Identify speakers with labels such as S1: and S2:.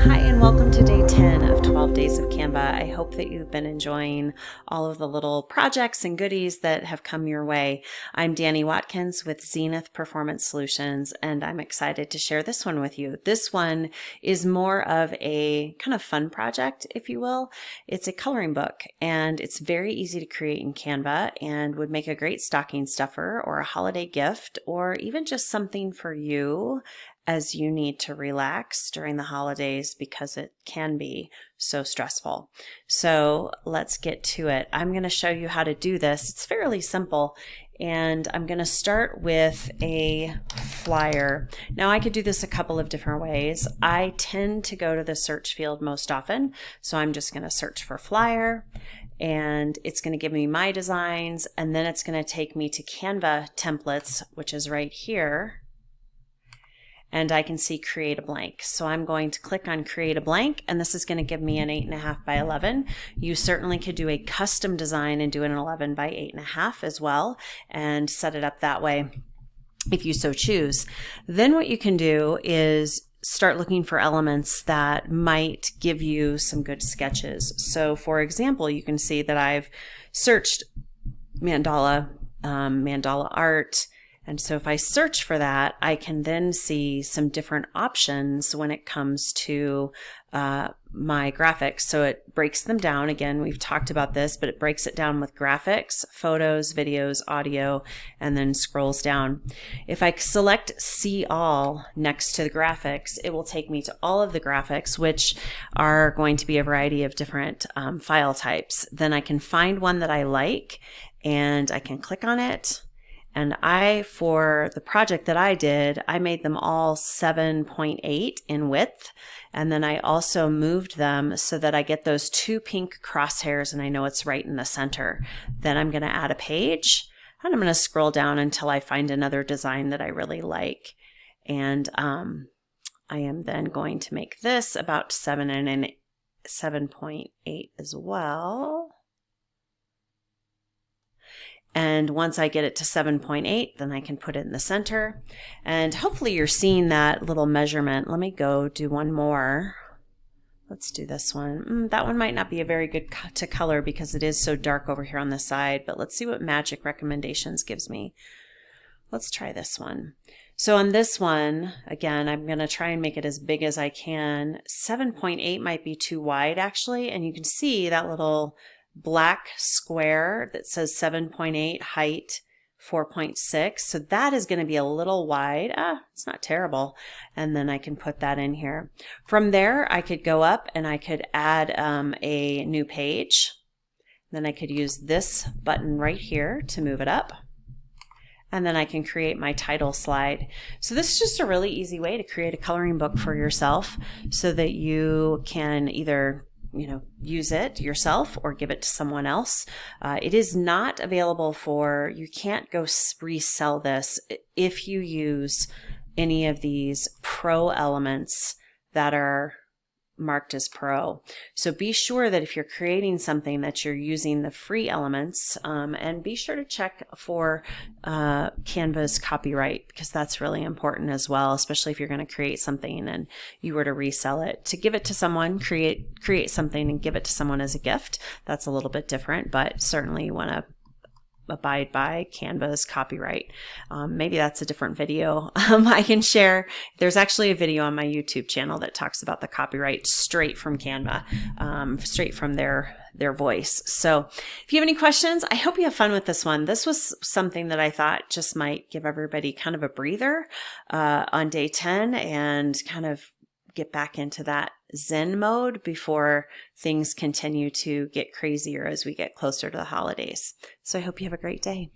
S1: Hi, and welcome to day 10 of 12 Days of Canva. I hope that you've been enjoying all of the little projects and goodies that have come your way. I'm Danny Watkins with Zenith Performance Solutions, and I'm excited to share this one with you. This one is more of a kind of fun project, if you will. It's a coloring book, and it's very easy to create in Canva and would make a great stocking stuffer or a holiday gift, or even just something for you as you need to relax during the holidays because it can be so stressful. So let's get to it. I'm going to show you how to do this. It's fairly simple, and I'm going to start with a flyer. Now I could do this a couple of different ways. I tend to go to the search field most often, so I'm just going to search for flyer, and it's going to give me my designs, and then it's going to take me to Canva templates, which is right here. And I can see create a blank. So I'm going to click on create a blank, and this is going to give me an 8.5 by 11. You certainly could do a custom design and do an 11 by 8.5 as well and set it up that way if you so choose. Then what you can do is start looking for elements that might give you some good sketches. So for example, you can see that I've searched mandala, mandala art. And so if I search for that, I can then see some different options when it comes to my graphics. So it breaks them down. Again, we've talked about this, but it breaks it down with graphics, photos, videos, audio, and then scrolls down. If I select See All next to the graphics, it will take me to all of the graphics, which are going to be a variety of different file types. Then I can find one that I like, and I can click on it. And for the project that I did, I made them all 7.8 in width. And then I also moved them so that I get those two pink crosshairs and I know it's right in the center. Then I'm going to add a page, and I'm going to scroll down until I find another design that I really like. And I am then going to make this about 7.8 as well. And once I get it to 7.8, then I can put it in the center. And hopefully you're seeing that little measurement. Let me go do one more. Let's do this one. That one might not be a very good to color because it is so dark over here on the side, but let's see what Magic Recommendations gives me. Let's try this one. So on this one, again, I'm going to try and make it as big as I can. 7.8 might be too wide actually, and you can see that little black square that says 7.8, height 4.6. So that is going to be a little wide. It's not terrible. And then I can put that in here. From there, I could go up and I could add a new page. Then I could use this button right here to move it up. And then I can create my title slide. So this is just a really easy way to create a coloring book for yourself so that you can either use it yourself or give it to someone else. It is not available you can't go resell this if you use any of these pro elements that are marked as pro. So be sure that if you're creating something that you're using the free elements, and be sure to check for Canva's copyright, because that's really important as well, especially if you're going to create something and you were to resell it. To give it to someone, create something and give it to someone as a gift, that's a little bit different, but certainly you want to abide by Canva's copyright. Maybe that's a different video I can share. There's actually a video on my YouTube channel that talks about the copyright straight from Canva, straight from their voice. So if you have any questions, I hope you have fun with this one. This was something that I thought just might give everybody kind of a breather on day 10 and kind of get back into that Zen mode before things continue to get crazier as we get closer to the holidays. So I hope you have a great day.